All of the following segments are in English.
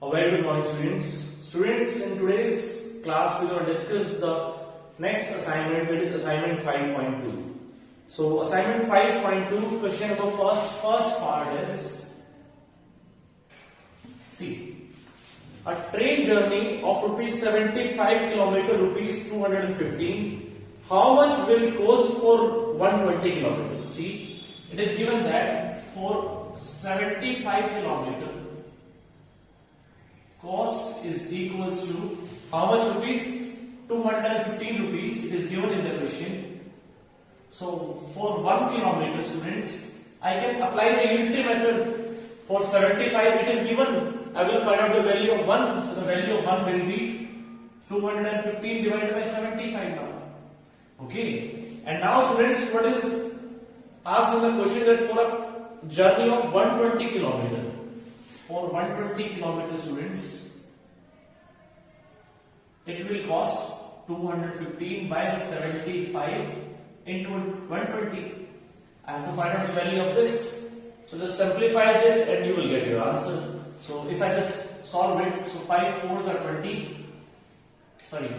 A very good morning, students. Students, in today's class, we are going to discuss the next assignment, that is assignment 5.2. So, assignment 5.2, question number first part is, see, a train journey of rupees 75 kilometer, rupees 215. How much will it cost for 120 kilometers? See, it is given that for 75 kilometer, cost is equals to how much rupees? 215 rupees. It is given in the question. So for 1 kilometer, students, I can apply the unitary method. For 75, it is given. I will find out the value of 1. So the value of 1 will be 215 divided by 75 now. Okay. And now, students, what is asked in the question that for a journey of 120 kilometer. For 120 kilometers, students, it will cost 215 by 75 into 120. I have to find out the value of this. So just simplify this and you will get your answer. So if I just solve it, so 5 4s are 20. Sorry.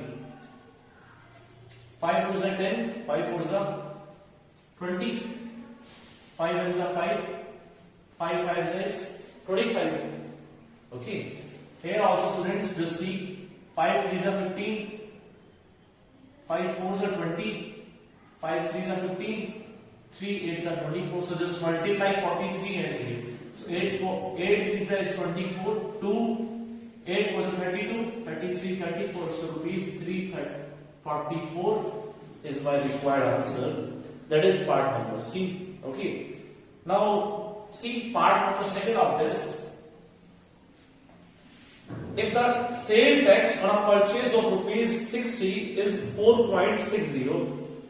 5 2s are 10. 5 4s are 20. 5 1s are 5. 5 5s is 25. Okay. Here also, students, just see 5 3s are 15. 5 4s are 20. 5 3s are 15. 3 8s are 24. So just multiply 43 and 8. So 8 3s is 24. 2 8 4s are 32. 33 34. So rupees 344 is my required answer. That is part number C. Okay. Now see part number second of this. If the sale tax on a purchase of rupees 60 is 4.60,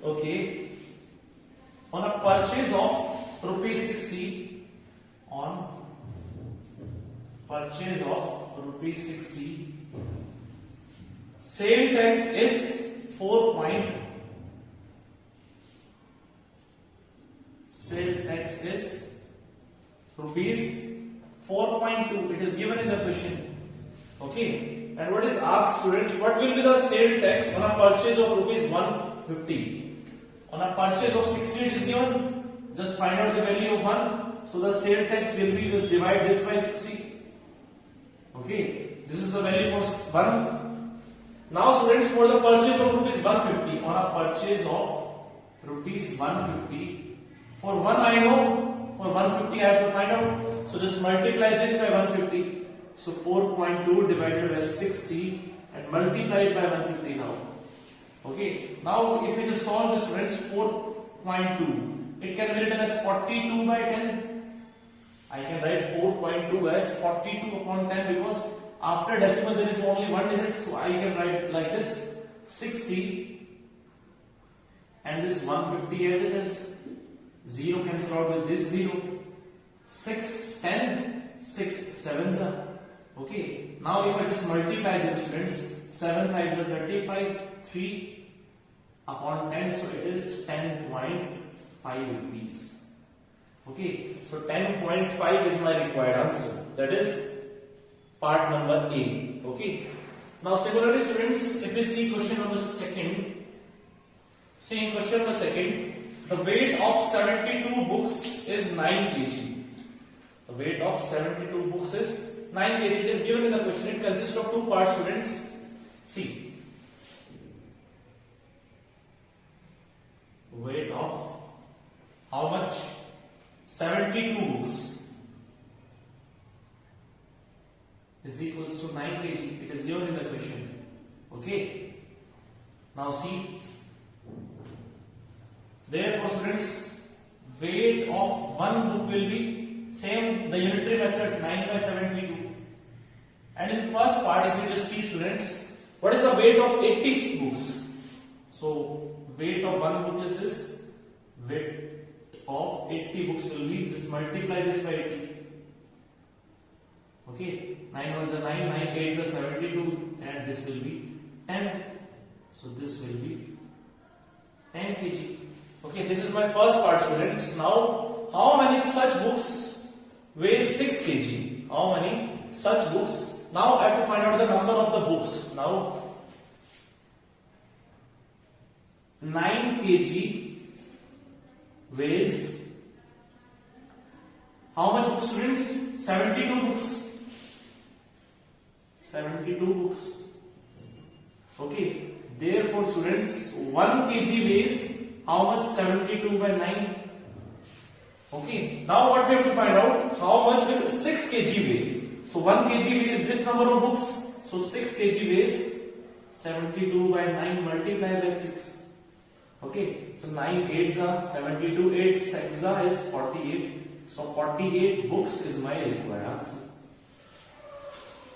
okay, on a purchase of rupees 60, on purchase of rupees 60, sale tax is 4. Sale tax is rupees 4.2. It is given in the question. Okay. And what is asked, students? What will be the sale tax on a purchase of rupees 150? On a purchase of 60, it is given. Just find out the value of 1. So the sale tax will be, just divide this by 60. Okay. This is the value for 1. Now, students, for the purchase of rupees 150, on a purchase of rupees 150, for 1 I know, for 150 I have to find out. So just multiply this by 150. So 4.2 divided by 60 and multiply it by 150 now. Okay. Now if we just solve this, friends, 4.2, it can be written as 42 by 10. I can write 4.2 as 42 upon 10 because after decimal there is only one digit. So I can write like this, 60 and this 150 as it is. 0 cancel out with this 0. 6 10 6 7s are. Okay. Now if I just multiply them, students, 7 5s are 35, 3 upon 10, so it is 10.5 rupees. Okay. So 10.5 is my required answer. That is part number A. Okay. Now similarly, students, if we see question number second, see in question number second, the weight of 72 books is 9 kg. The weight of 72 books is 9 kg. It is given in the question. It consists of 2 parts, students. See. Weight of how much? 72 books is equals to 9 kg. It is given in the question. Okay. Now see. Therefore, students, weight of one book will be same, the unitary method, 9 by 72. And in first part, if you just see, students, what is the weight of 80 books? So weight of one book is this. Weight of 80 books will be, just multiply this by 80. Okay, 9 1s are 9, 9 8s are 72, and this will be 10. So this will be 10 kg. Okay, this is my first part, students. Now, how many such books weigh 6 kg? How many such books. Now I have to find out the number of the books. Now 9 kg weighs how much books, students? 72 books. 72 books. Okay. Therefore, students, 1 kg weighs how much? 72 by 9. Okay. Now what we have to find out? How much will 6 kg weigh? So 1 kg weighs this number of books. So 6 kg weighs 72 by 9 multiplied by 6. Okay. So 9 8s are 72. 8 6s are is 48. So 48 books is my required answer.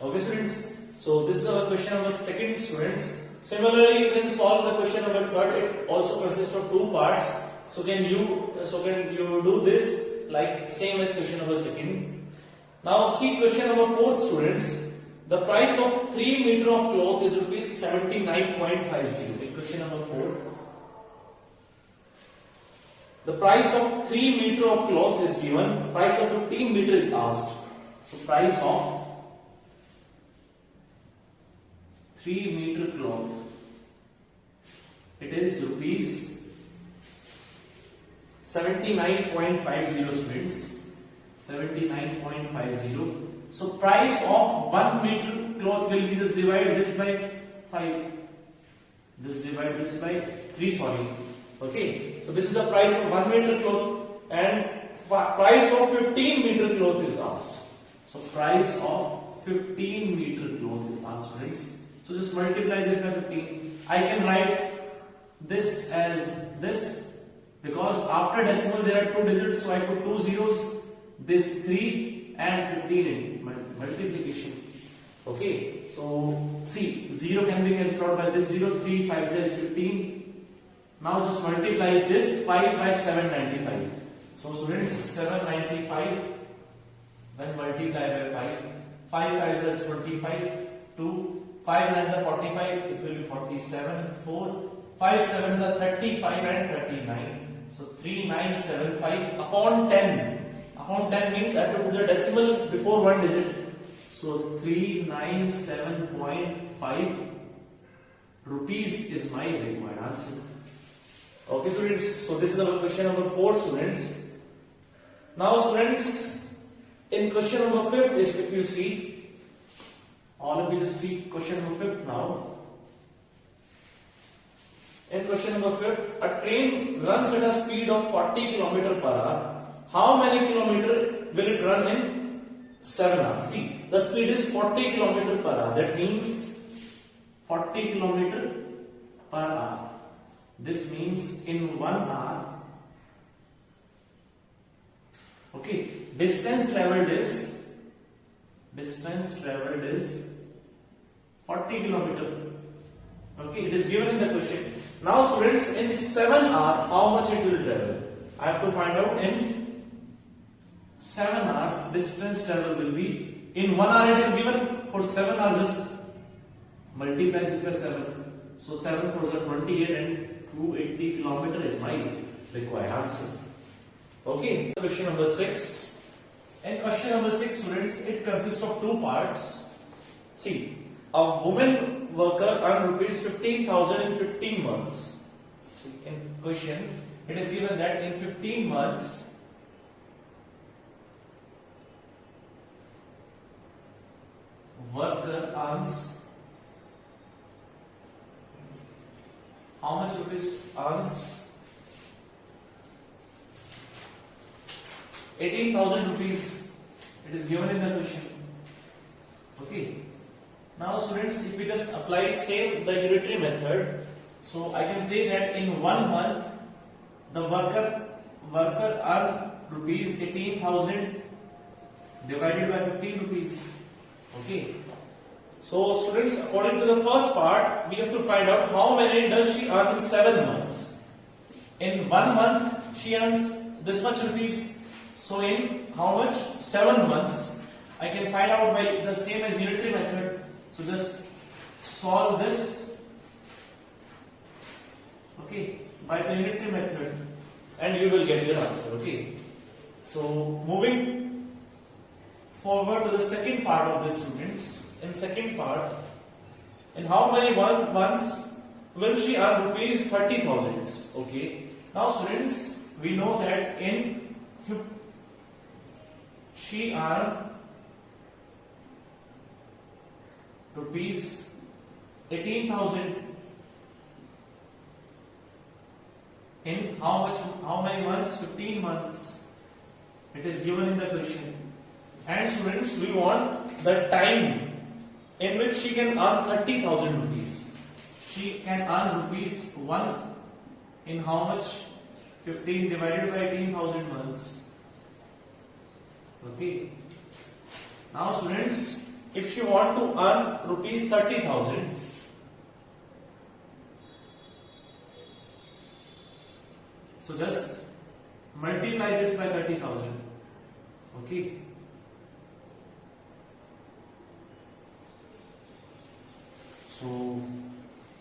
Okay, students. So this is our question number second, students. Similarly, you can solve the question number third. It also consists of two parts. So can you do this like same as question number second? Now see question number fourth, students. The price of 3 meter of cloth is rupees 79.50. In question number 4. The price of 3 meter of cloth is given. Price of 15 meter is asked. So price of 3 meter cloth, it is rupees 79.50, students. 79.50. So price of 1 meter cloth will be just divide this by 5. Just divide this by 3. Sorry. Okay. So this is the price of 1 meter cloth, and price of 15 meter cloth is asked. So price of 15 meter cloth is asked, students. So just multiply this by 15. I can write this as this because after decimal there are 2 digits, so I put 2 zeros. This 3 and 15 in multiplication. Okay, so see, 0 can be cancelled out by this 0. 3 5 is 15. Now just multiply this 5 by 795. So students, 795 when multiplied by 5 5 is 25. 2 5 9s are 45, it will be 47, 4, 5 7s are 35 and 39. So 3975 upon 10. Upon 10 means I have to put the decimal before one digit. So 397.5 rupees is my required answer. Okay, students. So this is our question number 4, students. Now, students, in question number 5, if you see. All of you just see question number 5 now. In question number 5, a train runs at a speed of 40 km per hour. How many kilometer will it run in 7 hours? See, the speed is 40 km per hour. That means 40 km per hour. This means in 1 hour. Okay, distance traveled is 40 km. Okay, it is given in the question. Now, students, in 7 hours, how much it will travel? I have to find out in 7 hours distance travel will be. In 1 hour it is given. For 7 hours, just multiply this by 7. So 7 4s are 28 and 280 km is my required answer. Okay, question number 6. In question number 6, students, it consists of two parts. See, a woman worker earned rupees 15,000 in 15 months. See, in question, it is given that in 15 months, worker earns how much rupees? Earns 18,000 rupees. It is given in the question. Okay. Now, students, if we just apply the unitary method, so I can say that in 1 month the worker earned rupees 18,000 divided by 15 rupees. Okay. So, students, according to the first part, we have to find out how many does she earn in 7 months. In 1 month, she earns this much rupees. So, in how much? 7 months. I can find out by the same as unitary method. So, just solve this. Okay, by the unitary method, and you will get your answer. Okay. So, moving forward to the second part of this, students. In second part, in how many months will she earn rupees 30,000? Okay. Now, students, we know that she earned rupees 18,000 in how many months? 15 months. It is given in the question. And students, we want the time in which she can earn 30,000 rupees. She can earn rupees 1 in how much? 15 divided by 18,000 months. Okay. Now, students, if she want to earn rupees 30,000, so just multiply this by 30,000. Okay. So,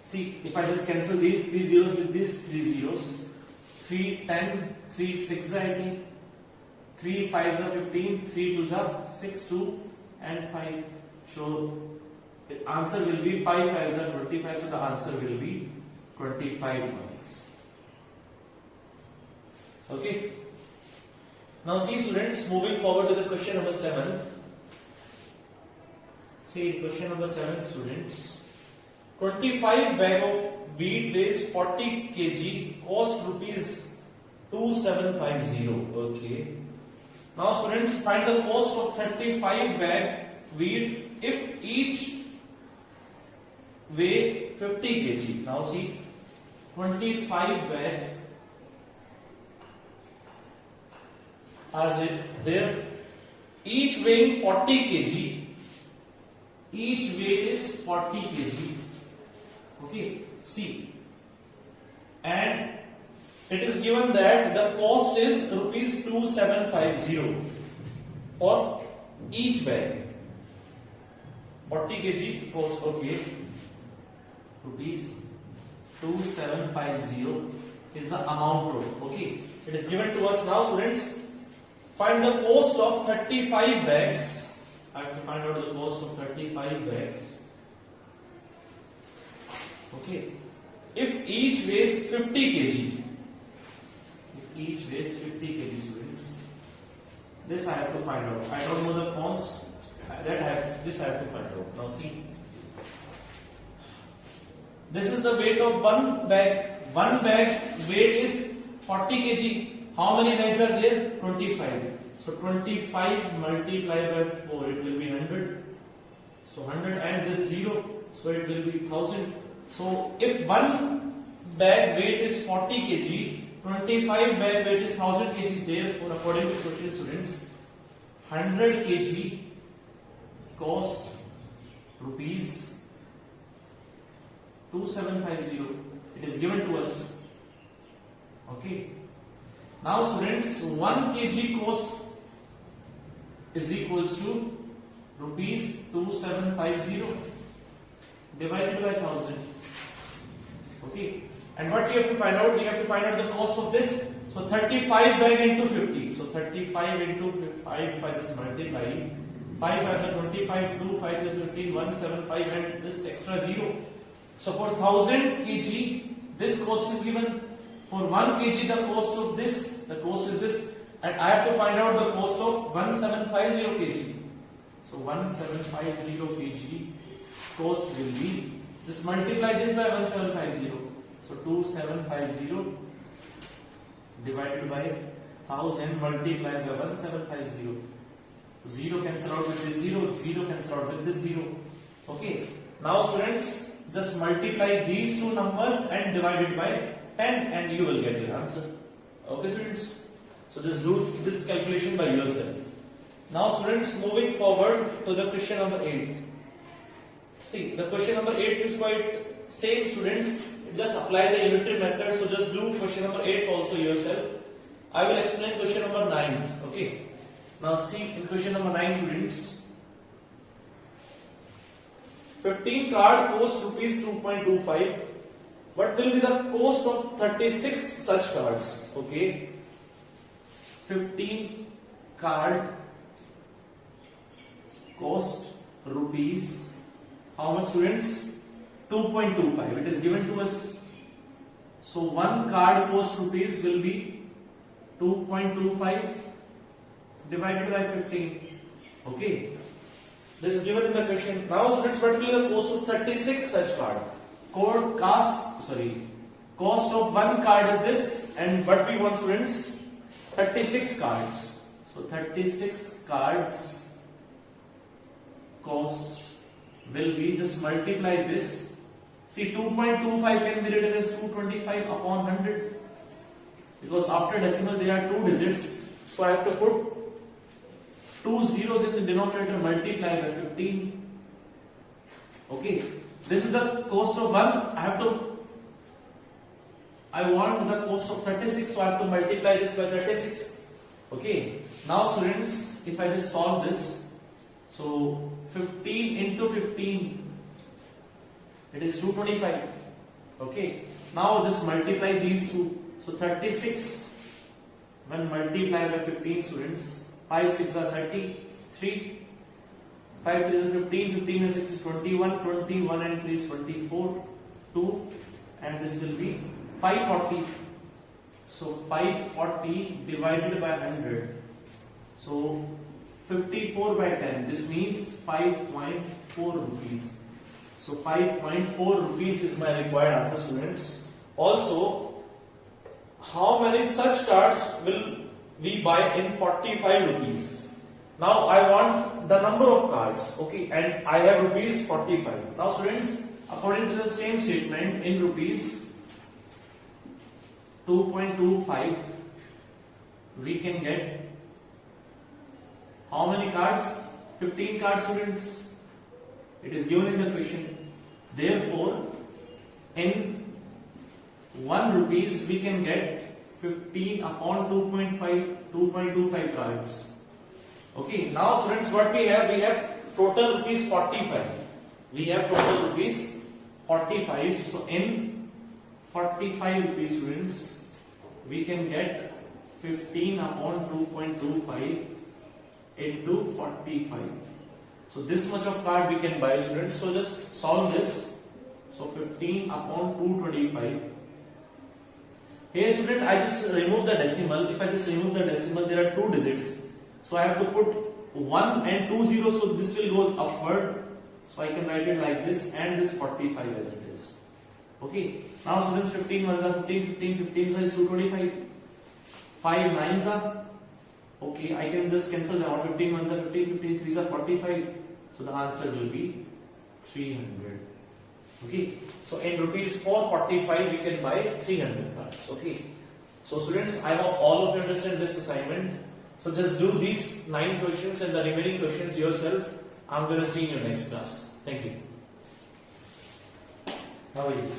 see, if I just cancel these 3 zeros with these 3 zeros, 3 10, 3 6 18, 3 5 are 15, 3 2 are 6, 2 and 5. So, the answer will be 5 5 are 25. So, the answer will be 25 months. Okay. Now, see, students, moving forward to the question number 7. See, question number 7, students. 25 bag of wheat weighs 40 kg, cost rupees 2750. Okay. Now, students, find the cost of 35 bag wheat if each weigh 50 kg. Now, see, 25 bag are there, each weighing 40 kg. Each weight is 40 kg. Okay, see, and it is given that the cost is rupees 2750 for each bag. 40 kg cost. Okay, rupees 2750 is the amount. Okay, it is given to us. Now, students, find the cost of 35 bags. I have to find out the cost of 35 bags. Okay. If each weighs 50 kg, if each weighs 50 kg, students, this I have to find out. I don't know the cost. This I have to find out. Now, see, this is the weight of one bag. One bag weight is 40 kg. How many bags are there? 25. So 25 multiplied by 4, it will be 100. So 100 and this 0, so it will be 1000. So if one bag weight is 40 kg, 25 bag weight is 1000 kg. Therefore, according to question, students, 100 kg cost rupees 2750. It is given to us. Okay. Now, students, 1 kg cost is equals to rupees 2750 divided by 1000. Okay, and what we have to find out? We have to find out the cost of this. So 35 bag into 50. So 35 into 5, if I just multiply, 5 as a 25, 2, 5 is 15, 175, and this extra 0. So for 1000 kg, this cost is given. For 1 kg, the cost of this, the cost is this, and I have to find out the cost of 1750 kg. So 1750 kg cost will be, just multiply this by 1750. So 2750 divided by 1000 multiplied by 1750. 0 cancel out with this 0, 0 cancel out with this 0. Okay. Now, students, just multiply these two numbers and divide it by 10 and you will get your answer. Okay, students? So just do this calculation by yourself. Now, students, moving forward to the question number 8. See, the question number 8 is quite same, students. Just apply the unitary method. So just do question number 8 also yourself. I will explain question number 9. Okay. Now see, in question number 9, students, 15 card cost rupees 2.25. What will be the cost of 36 such cards? Okay. 15 card cost rupees, how much students? 2.25. It is given to us. So one card cost rupees will be 2.25 divided by 15. Okay. This is given in the question. Now students, particularly the cost of 36 such card. Cost of one card is this, and what we want students? 36 cards. So 36 cards cost will be, just multiply this. See, 2.25 can be written as 225 upon 100, because after decimal there are two digits, so I have to put two zeros in the denominator, multiply by 15. Okay, this is the cost of one. I want the cost of 36, so I have to multiply this by 36. Okay, now students, if I just solve this, so 15 into 15, it is 225. Okay, now just multiply these two. So 36 when multiplied by 15, students, 5 6 are 33, 5 3 is 15, 15 and 6 is 21, 21 and 3 is 24, 2, and this will be 540. So 540 divided by 100. So 54 by 10. This means 5.4 rupees. So 5.4 rupees is my required answer, students. Also, how many such cards will we buy in 45 rupees? Now I want the number of cards. Okay, and I have rupees 45. Now students, according to the same statement, in rupees 2.25 we can get how many cards? 15 cards, students. It is given in the question. Therefore, in 1 rupees we can get 15 upon 2.25 cards. Okay, now students, what we have? We have total rupees 45. We have total rupees 45. So in 45 rupees, students, we can get 15 upon 2.25 into 45. So this much of card we can buy, students. So just solve this. So 15 upon 225. Here, student, I just remove the decimal. If I just remove the decimal, there are two digits. So I have to put 1 and 2 zeros. So this will goes upward. So I can write it like this, and this 45 as it is. Okay. Now students, 15 ones are 15, 15, 15 is 225. 5 nines are. Okay, I can just cancel them out. 15 ones are 15, 15 threes are 45. So the answer will be 300. Okay. So in rupees 445 we can buy 300 cards. Okay. So students, I hope all of you understand this assignment. So just do these 9 questions and the remaining questions yourself. I'm going to see you in your next class. Thank you. How are you?